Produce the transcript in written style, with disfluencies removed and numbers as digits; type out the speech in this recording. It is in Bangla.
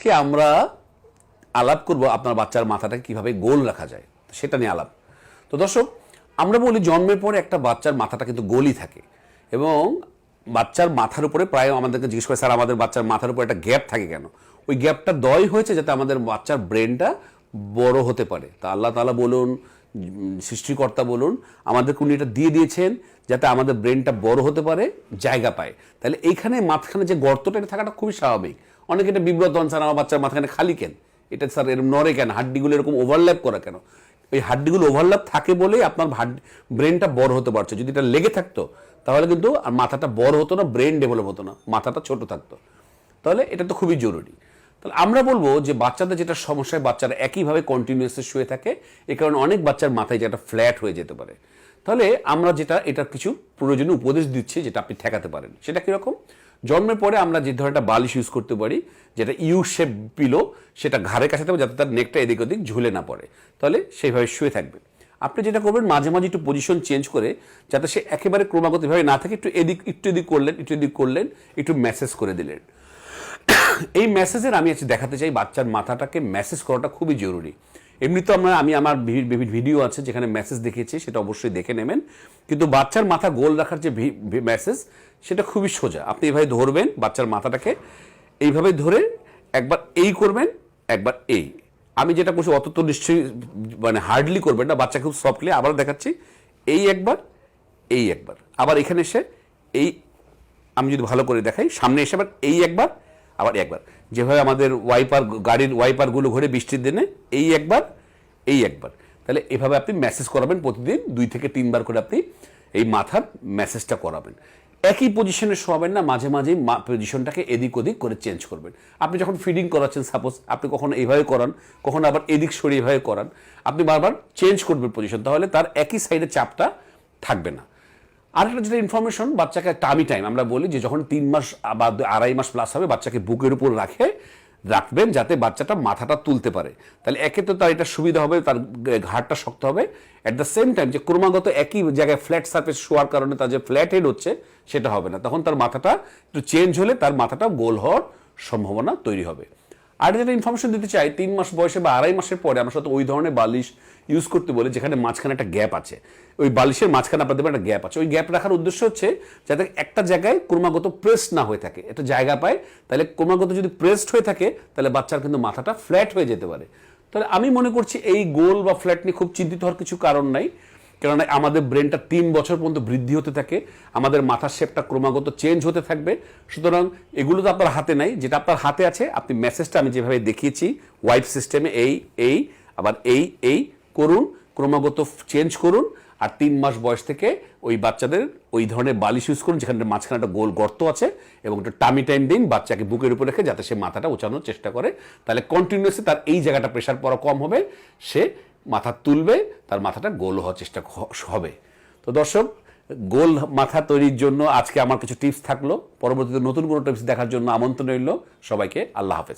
আজকে আমরা আলাপ করব আপনার বাচ্চার মাথাটাকে কিভাবে গোল রাখা যায়, সেটা নিয়ে আলাপ। তো দর্শক, আমরা বলি জন্মের পরে একটা বাচ্চার মাথাটা কিন্তু গোলই থাকে, এবং বাচ্চার মাথার উপরে প্রায় আমাদেরকে জিজ্ঞেস করে, স্যার আমাদের বাচ্চার মাথার উপরে একটা গ্যাপ থাকে কেন? ওই গ্যাপটা দয় হয়েছে যাতে আমাদের বাচ্চার ব্রেনটা বড় হতে পারে। তা আল্লাহ তাআলা বলুন, সৃষ্টিকর্তা বলুন, আমাদেরকে উনি এটা দিয়ে দিয়েছেন যাতে আমাদের ব্রেনটা বড় হতে পারে, জায়গা পায়। তাহলে এইখানে মাঝখানে যে গর্তটা, এটা থাকাটা খুবই স্বাভাবিক। অনেকে এটা বিব্রত হন, স্যার আমার বাচ্চার মাঝখানে খালি কেন, এটা স্যার এরকম নড়ে কেন, হাড্ডিগুলো এরকম ওভারল্যাপ করা কেন? ওই হাড্ডিগুলো ওভারল্যাপ থাকে বলেই আপনার ব্রেনটা বড় হতে পারছে। যদি এটা লেগে থাকতো তাহলে কিন্তু আর মাথাটা বড় হতো না, ব্রেন ডেভেলপ হতো না, মাথাটা ছোট থাকতো। তাহলে এটা তো খুবই জরুরি। তাহলে আমরা বলবো যে বাচ্চাদের যেটা সমস্যায়, বাচ্চারা একইভাবে কন্টিনিউয়াসলি শুয়ে থাকে, এই কারণে অনেক বাচ্চার মাথায় যেটা ফ্ল্যাট হয়ে যেতে পারে। তাহলে আমরা যেটা এটার কিছু প্রয়োজনীয় উপদেশ দিচ্ছি যেটা আপনি ঠেকাতে পারেন। সেটা কীরকম? জন্মের পরে আমরা যে ধরনের একটা বালিশ ইউজ করতে পারি, যেটা ইউ শেপ পিলো, সেটা ঘাড়ের কাছে থাকবে যাতে তার নেকটা এদিক ওদিক ঝুলে না পড়ে। তাহলে সেইভাবে শুয়ে থাকবে। আপনি যেটা করবেন, মাঝে মাঝে একটু পজিশন চেঞ্জ করে, যাতে সে একেবারে ক্রমাগতভাবে না থাকে, একটু এদিক করলেন, একটু ম্যাসেজ করে দিলেন। এই মেসেজের আমি আজকে দেখাতে চাই, বাচ্চার মাথাটাকে মেসেজ করাটা খুবই জরুরি। এমনি তো আমি আমার ভিডিও আছে যেখানে মেসেজ দেখিয়েছি, সেটা অবশ্যই দেখে নেবেন। কিন্তু বাচ্চার মাথা গোল রাখার যে মেসেজ, সেটা খুবই সোজা। আপনি এইভাবে ধরবেন বাচ্চার মাথাটাকে, এইভাবে ধরে একবার এই করবেন, একবার এই। আমি যেটা করছি অত তো নিশ্চয়ই মানে হার্ডলি করবেন না, বাচ্চা খুব সফটলি। আবার দেখাচ্ছি, এই একবার, এই একবার, আবার এখানে এসে এই। আমি যদি ভালো করে দেখাই, সামনে এসে আবার এই একবার, আবার একবার। যেভাবে আমাদের গাড়ির ওয়াইপারগুলো ঘুরে বৃষ্টির দিনে, এই একবার, এই একবার। তাহলে এভাবে আপনি মেসেজ করাবেন প্রতিদিন 2 থেকে 3 বার করে আপনি এই মাথার মেসেজটা করাবেন। একই পজিশনে শোয়াবেন না, মাঝে মাঝেই পজিশনটাকে এদিক ওদিক করে চেঞ্জ করবেন। আপনি যখন ফিডিং করাচ্ছেন, সাপোজ আপনি কখনো এইভাবে করান, কখনো আবার এদিক সরিয়ে এভাবে করান, আপনি বারবার চেঞ্জ করবেন পজিশন, তাহলে তার একই সাইডে চাপটা থাকবে না। আরেকটা যেটা ইনফরমেশন, বাচ্চাকে টামি টাইম আমরা বলি, যে যখন 3 মাস বা 2.5 মাস প্লাস হবে, বাচ্চাকে বুকের উপর রাখবেন যাতে বাচ্চাটা মাথাটা তুলতে পারে। তাহলে একে তো তার এটা সুবিধা হবে, তার ঘাড়টা শক্ত হবে। অ্যাট দ্য সেম টাইম যে ক্রমাগত একই জায়গায় ফ্ল্যাট সারফেস শোয়ার কারণে তার যে ফ্ল্যাট হেড হচ্ছে, সেটা হবে না। তখন তার মাথাটা একটু চেঞ্জ হলে তার মাথাটা গোল হওয়ার সম্ভাবনা তৈরি হবে। আর যেটা ইনফরমেশন দিতে চাই, 3 মাস বয়সে বা 2.5 মাসের পরে আমরা সাথে ওই ধরনের বালিশ ইউজ করতে বলি যেখানে মাঝখানে একটা গ্যাপ আছে। ওই বালিশের মাঝখানে আপনাদের একটা গ্যাপ আছে। ওই গ্যাপ রাখার উদ্দেশ্য হচ্ছে যাতে একটা জায়গায় ক্রমাগত প্রেস না হয়ে থাকে, একটা জায়গা পায়। তাহলে ক্রমাগত যদি প্রেসড হয়ে থাকে, তাহলে বাচ্চার কিন্তু মাথাটা ফ্ল্যাট হয়ে যেতে পারে। তাহলে আমি মনে করছি এই গোল বা ফ্ল্যাট নিয়ে খুব চিন্তিত হওয়ার কিছু কারণ নাই। কেননা আমাদের ব্রেনটা 3 বছর পর্যন্ত বৃদ্ধি হতে থাকে, আমাদের মাথার শেপটা ক্রমাগত চেঞ্জ হতে থাকবে। সুতরাং এগুলো তো আপনার হাতে নাই। যেটা আপনার হাতে আছে, আপনি মেসেজটা আমি যেভাবে দেখিয়েছি ওয়াইপ সিস্টেমে, এই আবার এই করুন, ক্রমাগত চেঞ্জ করুন। আর 3 মাস বয়স থেকে ওই বাচ্চাদের ওই ধরনের বালিশ ইউজ করুন যেখানে মাঝখানে একটা গোল গর্ত আছে, এবং একটা টামি টাইম দিন বাচ্চাকে বুকের উপর রেখে, যাতে সে মাথাটা উঁচানোর চেষ্টা করে। তাহলে কন্টিনিউয়াসলি তার এই জায়গাটা প্রেশার পড়া কম হবে, সে মাথা তুলবে, তার মাথাটা গোল হওয়ার চেষ্টা হবে। তো দর্শক, গোল মাথা তৈরির জন্য আজকে আমার কিছু টিপস থাকলো। পরবর্তীতে নতুন কোনো টিপস দেখার জন্য আমন্ত্রণ রইল সবাইকে। আল্লাহ হাফেজ।